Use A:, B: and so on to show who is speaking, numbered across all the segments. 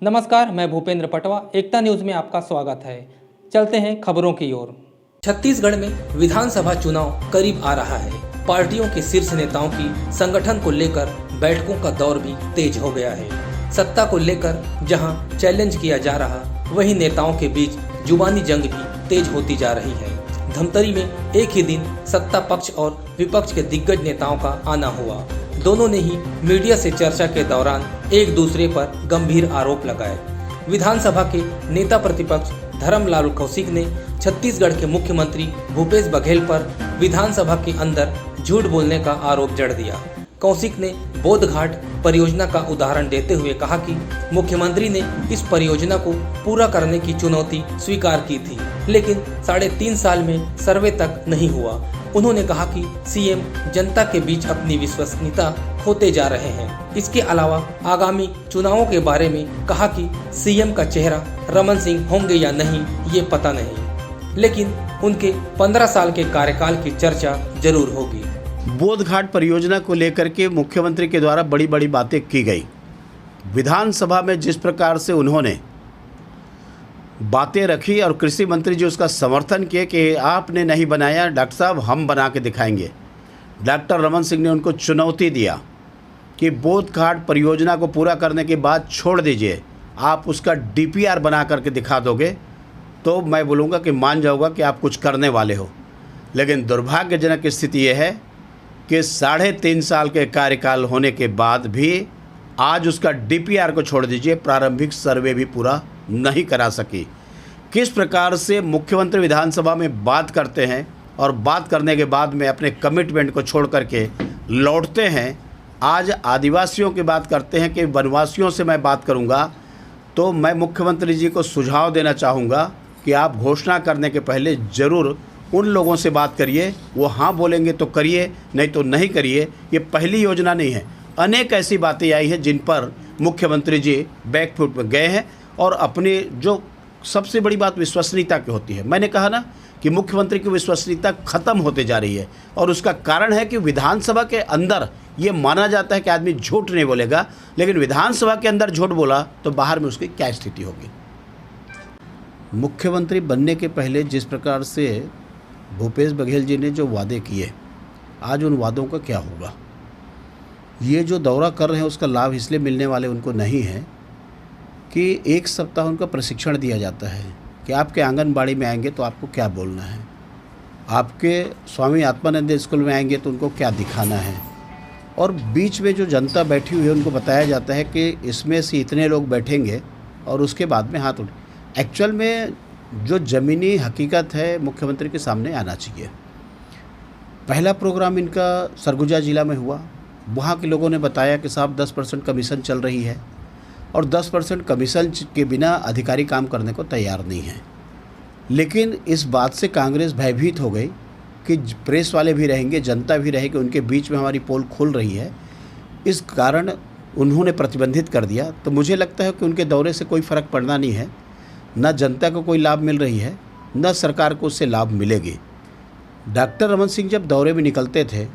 A: नमस्कार, मैं भूपेंद्र पटवा। एकता न्यूज में आपका स्वागत है। चलते हैं खबरों की ओर। छत्तीसगढ़ में विधानसभा चुनाव करीब आ रहा है। पार्टियों के शीर्ष नेताओं की संगठन को लेकर बैठकों का दौर भी तेज हो गया है। सत्ता को लेकर जहां चैलेंज किया जा रहा, वहीं नेताओं के बीच जुबानी जंग भी तेज होती जा रही है। धमतरी में एक ही दिन सत्ता पक्ष और विपक्ष के दिग्गज नेताओं का आना हुआ। दोनों ने ही मीडिया से चर्चा के दौरान एक दूसरे पर गंभीर आरोप लगाए। विधानसभा के नेता प्रतिपक्ष धर्मलाल कौशिक ने छत्तीसगढ़ के मुख्यमंत्री भूपेश बघेल पर विधानसभा के अंदर झूठ बोलने का आरोप जड़ दिया। कौशिक ने बोधघाट परियोजना का उदाहरण देते हुए कहा कि मुख्यमंत्री ने इस परियोजना को पूरा करने की चुनौती स्वीकार की थी, लेकिन 3.5 साल में सर्वे तक नहीं हुआ। उन्होंने कहा कि सीएम जनता के बीच अपनी विश्वसनीयता खोते जा रहे हैं। इसके अलावा आगामी चुनावों के बारे में कहा कि सीएम का चेहरा रमन सिंह होंगे या नहीं ये पता नहीं, लेकिन उनके 15 साल के कार्यकाल की चर्चा जरूर होगी।
B: बोधघाट परियोजना को लेकर के मुख्यमंत्री के द्वारा बड़ी बड़ी बातें की गई। विधानसभा में जिस प्रकार से उन्होंने बातें रखी और कृषि मंत्री जी उसका समर्थन किए कि आपने नहीं बनाया डॉक्टर साहब, हम बना के दिखाएंगे। डॉक्टर रमन सिंह ने उनको चुनौती दिया कि बोधघाट परियोजना को पूरा करने के बाद छोड़ दीजिए, आप उसका डीपीआर बना करके दिखा दोगे तो मैं बोलूँगा कि मान जाऊँगा कि आप कुछ करने वाले हो। लेकिन दुर्भाग्यजनक स्थिति यह है कि 3.5 साल के कार्यकाल होने के बाद भी आज उसका डीपीआर को छोड़ दीजिए, प्रारंभिक सर्वे भी पूरा नहीं करा सकी। किस प्रकार से मुख्यमंत्री विधानसभा में बात करते हैं और बात करने के बाद में अपने कमिटमेंट को छोड़ करके लौटते हैं। आज आदिवासियों की बात करते हैं कि वनवासियों से मैं बात करूंगा, तो मैं मुख्यमंत्री जी को सुझाव देना चाहूँगा कि आप घोषणा करने के पहले ज़रूर उन लोगों से बात करिए। वो हाँ बोलेंगे तो करिए, नहीं तो नहीं करिए। ये पहली योजना नहीं है, अनेक ऐसी बातें आई हैं जिन पर मुख्यमंत्री जी बैकफुट में गए हैं और अपनी जो सबसे बड़ी बात विश्वसनीयता की होती है। मैंने कहा ना कि मुख्यमंत्री की विश्वसनीयता खत्म होते जा रही है और उसका कारण है कि विधानसभा के अंदर ये माना जाता है कि आदमी झूठ नहीं बोलेगा, लेकिन विधानसभा के अंदर झूठ बोला तो बाहर में उसकी क्या स्थिति होगी। मुख्यमंत्री बनने के पहले जिस प्रकार से भूपेश बघेल जी ने जो वादे किए, आज उन वादों का क्या होगा। ये जो दौरा कर रहे हैं उसका लाभ इसलिए मिलने वाले उनको नहीं है कि 1 सप्ताह उनका प्रशिक्षण दिया जाता है कि आपके आंगनबाड़ी में आएंगे तो आपको क्या बोलना है, आपके स्वामी आत्मानंद स्कूल में आएंगे तो उनको क्या दिखाना है, और बीच में जो जनता बैठी हुई है उनको बताया जाता है कि इसमें से इतने लोग बैठेंगे और उसके बाद में हाथ उठे। एक्चुअल में जो ज़मीनी हकीकत है मुख्यमंत्री के सामने आना चाहिए। पहला प्रोग्राम इनका सरगुजा ज़िला में हुआ। वहाँ के लोगों ने बताया कि साहब 10% कमीशन चल रही है और 10% कमीशन के बिना अधिकारी काम करने को तैयार नहीं है। लेकिन इस बात से कांग्रेस भयभीत हो गई कि प्रेस वाले भी रहेंगे, जनता भी रहेगी, उनके बीच में हमारी पोल खुल रही है, इस कारण उन्होंने प्रतिबंधित कर दिया। तो मुझे लगता है कि उनके दौरे से कोई फ़र्क पड़ना नहीं है, न जनता को कोई लाभ मिल रही है, न सरकार को उससे लाभ मिलेगी। डॉक्टर रमन सिंह जब दौरे में निकलते थे,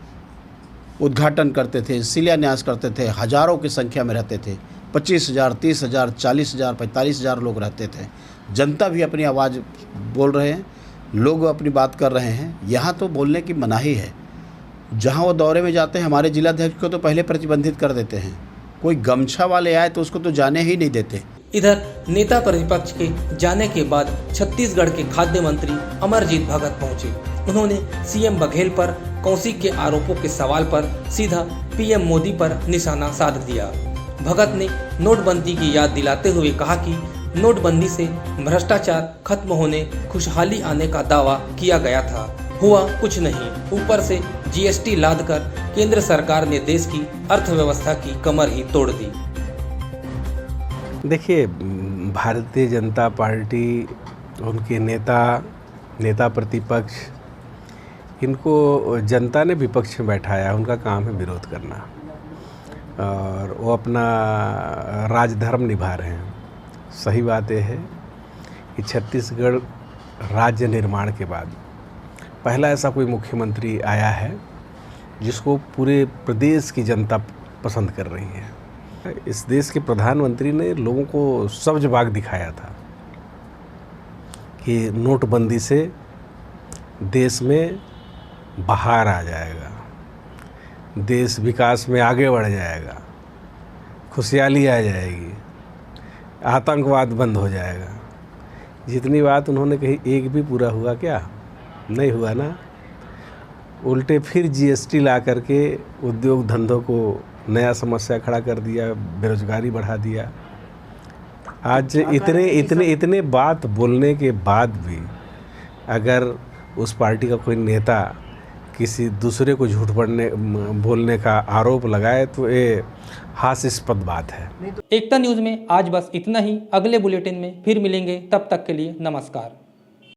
B: उद्घाटन करते थे, शिलान्यास करते थे, हज़ारों की संख्या में रहते थे, 25,000, 30,000, 40,000, 45,000 लोग रहते थे। जनता भी अपनी आवाज़ बोल रहे हैं, लोग अपनी बात कर रहे हैं। यहाँ तो बोलने की मनाही है। जहाँ वो दौरे में जाते हैं, हमारे जिलाध्यक्ष को तो पहले प्रतिबंधित कर देते हैं, कोई गमछा वाले आए तो उसको तो जाने ही नहीं देते।
A: इधर नेता प्रतिपक्ष के जाने के बाद छत्तीसगढ़ के खाद्य मंत्री अमरजीत भगत पहुंचे। उन्होंने सीएम बघेल पर कौशिक के आरोपों के सवाल पर सीधा पीएम मोदी पर निशाना साध दिया। भगत ने नोटबंदी की याद दिलाते हुए कहा कि नोटबंदी से भ्रष्टाचार खत्म होने, खुशहाली आने का दावा किया गया था, हुआ कुछ नहीं। ऊपर से जीएसटी लादकर केंद्र सरकार ने देश की अर्थव्यवस्था की कमर ही तोड़ दी।
C: देखिए, भारतीय जनता पार्टी, उनके नेता प्रतिपक्ष, इनको जनता ने विपक्ष में बैठाया। उनका काम है विरोध करना और वो अपना राजधर्म निभा रहे हैं। सही बात यह है कि छत्तीसगढ़ राज्य निर्माण के बाद पहला ऐसा कोई मुख्यमंत्री आया है जिसको पूरे प्रदेश की जनता पसंद कर रही है। इस देश के प्रधानमंत्री ने लोगों को सब्ज बाग दिखाया था कि नोटबंदी से देश में बहार आ जाएगा, देश विकास में आगे बढ़ जाएगा, खुशहाली आ जाएगी, आतंकवाद बंद हो जाएगा। जितनी बात उन्होंने कही एक भी पूरा हुआ क्या? नहीं हुआ ना। उल्टे फिर जीएसटी ला करके उद्योग धंधों को नया समस्या खड़ा कर दिया, बेरोजगारी बढ़ा दिया। आज इतने बात बोलने के बाद भी अगर उस पार्टी का कोई नेता किसी दूसरे को झूठ बोलने का आरोप लगाए तो ये हास्यास्पद बात है।
A: एकता न्यूज़ में आज बस इतना ही। अगले बुलेटिन में फिर मिलेंगे, तब तक के लिए नमस्कार।